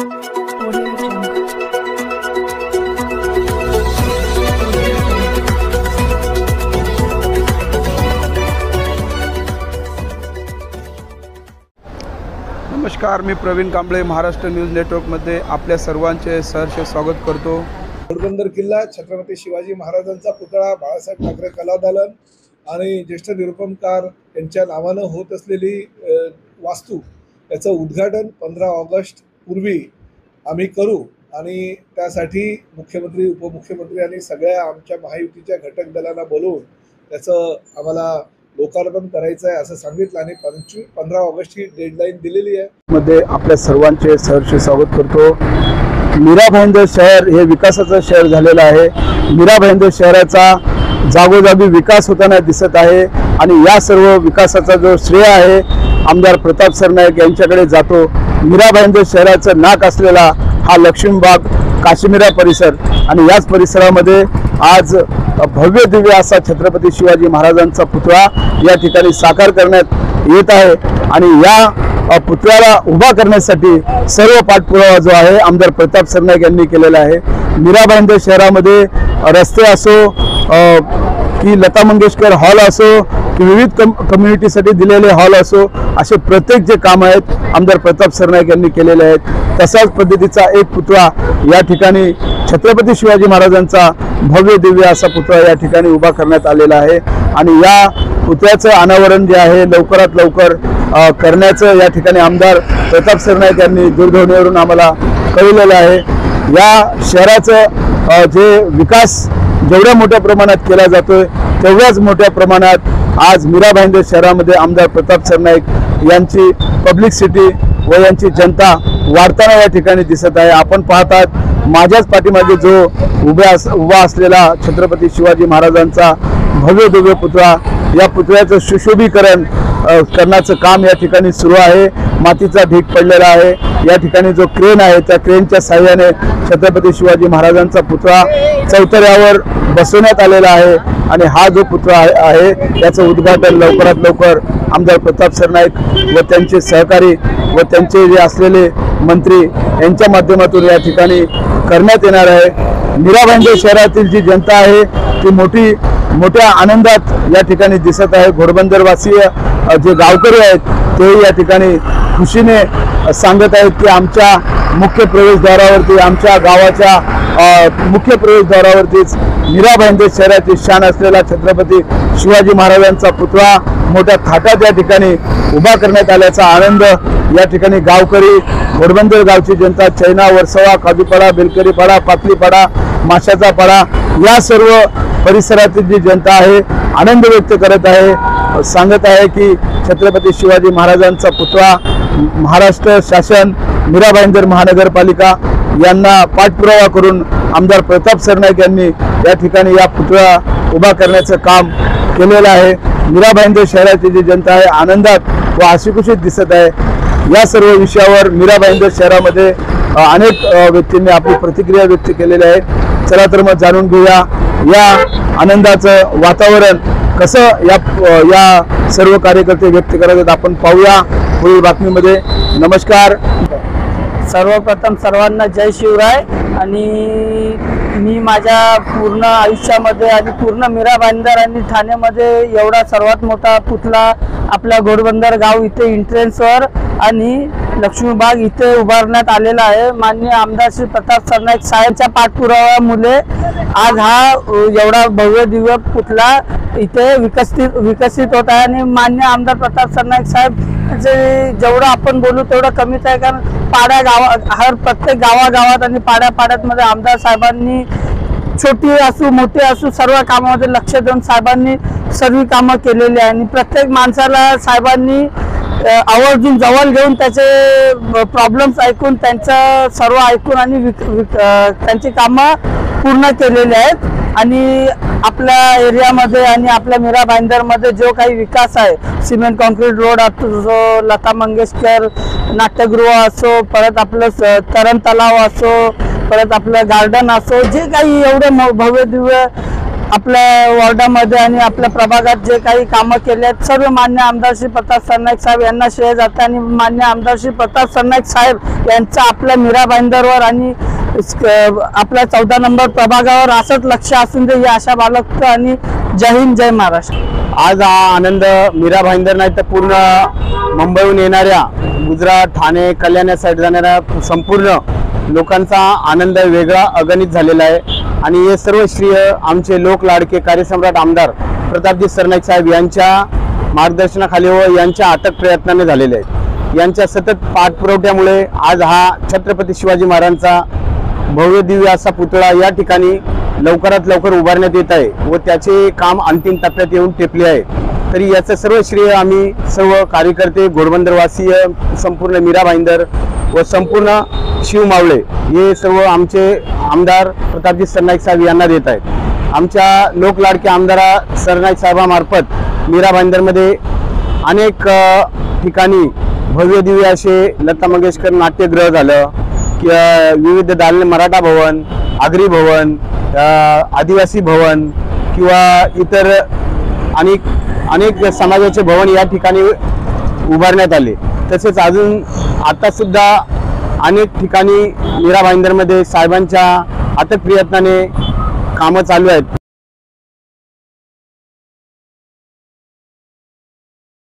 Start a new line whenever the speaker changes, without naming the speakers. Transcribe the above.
नमस्कार, मी प्रवीण कांबळे महाराष्ट्र न्यूज नेटवर्कमध्ये आपल्या सर्वांचे सहर्ष स्वागत करतो।
घोडबंदर किल्ला छत्रपती शिवाजी महाराजांचा पुतळा बाळासाहेब ठाकरे कलादालन आणि ज्येष्ठ निरूपणकार यांच्या नावानं होत असलेली वास्तू याचं उद्घाटन 15 ऑगस्ट पूर्वी आम्ही करू आणि त्यासाठी मुख्यमंत्री, उपमुख्यमंत्री आणि सगळ्या आमच्या महायुतीच्या घटक दलांना बोलवून त्याचं आम्हाला लोकार्पण करायचं आहे असं सांगितलं आणि 15 ऑगस्ट ही डेडलाईन दिलेली आहे।
मध्ये आपल्या सर्वांचे सहर्ष स्वागत करतो। मीरा भाईंदर शहर हे विकासाचं शहर झालेलं आहे। मीरा भाईंदर शहराचा जागोजागी विकास होताना दिसत आहे आणि या सर्व विकासाचा जो श्रेय आहे आमदार प्रताप सरनाईक यांच्याकडे जातो। मीरा भाईंदर शहराचं नाक असलेला हा लक्ष्मीबाग काश्मीरा परिसर आणि याच परिसरामध्ये आज भव्य दिव्य असा छत्रपती शिवाजी महाराजांचा पुतळा या ठिकाणी साकार करण्यात येत आहे आणि या पुतळ्याला उभा करण्यासाठी सर्व पाठपुरावा जो आहे आमदार प्रताप सरनाईक यांनी केलेला आहे। मीरा भाईंदर शहरामध्ये रस्ते असो की लता मंगेशकर हॉल असो की विविध कम्युनिटीसाठी दिलेले हॉल असो, असे प्रत्येक जे काम आहेत आमदार प्रताप सरनाईक यांनी केलेले आहेत। तसाच पद्धतीचा एक पुतळा या ठिकाणी छत्रपती शिवाजी महाराजांचा भव्य दिव्य असा पुतळा या ठिकाणी उभा करण्यात आलेला आहे आणि या पुतळ्याचं अनावरण जे आहे लवकरात लवकर करण्याचं या ठिकाणी आमदार प्रताप सरनाईक यांनी दूरध्वनीवरून आम्हाला कळवलेलं आहे। या शहराचं जे विकास जेवढ्या मोठ्या प्रमाणात केला जातोय तेवढ्याच मोठ्या प्रमाणात आज मीरा भाईंदर शहरामध्ये आमदार प्रताप सरनाईक यांची पब्लिसिटी व यांची जनता वाढताना या ठिकाणी दिसत आहे। आपण पाहतात माझ्याच पाठीमागे जो उभा असलेला छत्रपती शिवाजी महाराजांचा भव्य दिव्य पुतळा, या पुतळ्याचं सुशोभीकरण करण्याचं काम या ठिकाणी सुरू आहे। मातीचा ढीग पडलेला आहे। या ठिकाणी जो क्रेन आहे त्या क्रेनच्या साहाय्याने छत्रपती शिवाजी महाराजांचा पुतळा चौतऱ्यावर बसवण्यात आलेला आहे आणि हा जो पुतळा आहे त्याचं उद्घाटन लवकरात लवकर आमदार प्रताप सरनाईक व त्यांचे सहकारी व त्यांचे जे असलेले मंत्री यांच्या माध्यमातून या ठिकाणी करण्यात येणार आहे। मीरा भाईंदर शहरातील जी जनता आहे ती मोठ्या आनंदात या ठिकाणी दिसत आहे। घोडबंदरवासीय जे गावकरी आहेत ते या ठिकाणी खुशीने सांगत आहेत की आमच्या मुख्य प्रवेशद्वारावरती, आमच्या गावाच्या मुख्य प्रवेशद्वारावरतीच मीरा भाईंदर शहराची शान असलेला छत्रपती शिवाजी महाराजांचा पुतळा मोठ्या थाटात या ठिकाणी उभा करण्यात आल्याचा आनंद या ठिकाणी गावकरी, घोडबंदर गावची जनता, चैना, वर्सवा, काजूपाडा, बेलकरीपाडा, पातलीपाडा, माशाचा पाडा या सर्व परिसरातील जी जनता आहे आनंद व्यक्त करत आहे, सांगत आहे की छत्रपती शिवाजी महाराजांचा पुतळा महाराष्ट्र शासन, मीरा भाईंदर महानगरपालिका यांना पाठपुरावा करून आमदार प्रताप सरनाईक यांनी या ठिकाणी या पुतळा उभा करण्याचं काम केलेलं आहे। मीरा भाईंदर शहराची जी जनता आहे आनंदात व हसीखुशीत दिसत आहे। या सर्व विषयावर मीरा भाईंदर शहरामध्ये अनेक व्यक्तींनी आपली प्रतिक्रिया व्यक्त केलेली आहे। चला तर मग जाणून घेऊया या आनंदाचं वातावरण कसं या सर्व कार्यकर्ते व्यक्त करत आहेत। आपण पाहूया पुढील बातमीमध्ये। नमस्कार,
सर्वप्रथम सर्वांना जय शिवराय। आणि मी माझ्या पूर्ण आयुष्यामध्ये आणि पूर्ण मीरा भाईंदर आणि ठाण्यामध्ये एवढा सर्वात मोठा पुतळा आपल्या घोडबंदर गाव इथे एंट्रन्सवर आणि लक्ष्मीबाग इथे उभारण्यात आलेला आहे। माननीय आमदार श्री प्रताप सरनाईक साहेबच्या पाठपुराव्यामुळे आज हा एवढा भव्य दिव्य पुतळा इथे विकसित होत आहे आणि माननीय आमदार प्रताप सरनाईक साहेब जेवढं आपण बोलू तेवढं कमीच आहे, कारण प्रत्येक गावागावात आणि पाड्यामध्ये आमदार साहेबांनी छोटी असू मोठी असू सर्व कामामध्ये लक्ष देऊन साहेबांनी सर्व कामं केलेली आहे आणि प्रत्येक माणसाला साहेबांनी आवर्जून जवळ घेऊन त्याचे प्रॉब्लेम्स ऐकून त्यांचं सर्व ऐकून आणि त्यांची कामं पूर्ण केलेली आहेत। आणि आपल्या एरियामध्ये आणि आपल्या मीरा भाईंदरमध्ये जो काही विकास आहे, सिमेंट कॉन्क्रीट रोड असो, लता मंगेशकर नाट्यगृह असो, परत आपलं तरण तलाव असो, परत आपलं गार्डन असो, जे काही एवढे भव्य दिव्य आपल्या वॉर्डामध्ये आणि आपल्या प्रभागात जे काही कामं केले आहेत सर्व मान्य आमदार श्री प्रताप सरनाईक साहेब यांना श्रेय जाते आणि मान्य आमदार श्री प्रताप सरनाईक साहेब यांचा आपल्या मीरा भाईंदरवर आणि आपल्या 14 नंबर प्रभागावर असंच लक्ष असून दे ही आशा बाळगतो आणि जय हिंद जय महाराष्ट्र.
आज हा आनंद मीरा भाईंदर नाही तर पूर्ण मुंबईहून येणाऱ्या गुजरात, ठाणे, कल्याण या साईड जाणाऱ्या संपूर्ण लोकांचा आनंद वेगळा अगणित झालेला आहे. आणि हे सर्व श्रेय आमचे लोक लाडके कार्यसम्राट आमदार प्रतापजी सरनाईक साहेब यांच्या मार्गदर्शनाखाली व यांच्या अथक प्रयत्नाने झालेले आहेत. यांच्या सतत पाठपुरवठ्यामुळे आज हा छत्रपती शिवाजी महाराजांचा भव्य दिव्य असा पुतळा या ठिकाणी लवकरात लवकर उभारण्यात येत आहे व त्याचे काम अंतिम टप्प्यात येऊन टेपले आहे. तरी याचं सर्व श्रेय आम्ही सर्व कार्यकर्ते, घोडबंदरवासीय, संपूर्ण मीरा भाईंदर व संपूर्ण शिवमावळे हे सर्व आमचे आमदार प्रतापजी सरनाईक साहेब यांना देत आहेत. आमच्या लोकलाडके आमदार सरनाईक साहेबांमार्फत मीरा भाईंदरमध्ये अनेक ठिकाणी भव्य दिव्य असे लता मंगेशकर नाट्यगृह झालं, किंवा विविध दालने, मराठा भवन, आगरी भवन, आदिवासी भवन किंवा इतर अनेक समाजाचे भवन या ठिकाणी उभारण्यात आले. तसेच अजून आता सुद्धा अनेक ठिकाणी मीरा भाईंदरमध्ये साहेबांच्या अथक प्रयत्नाने कामं चालू आहेत.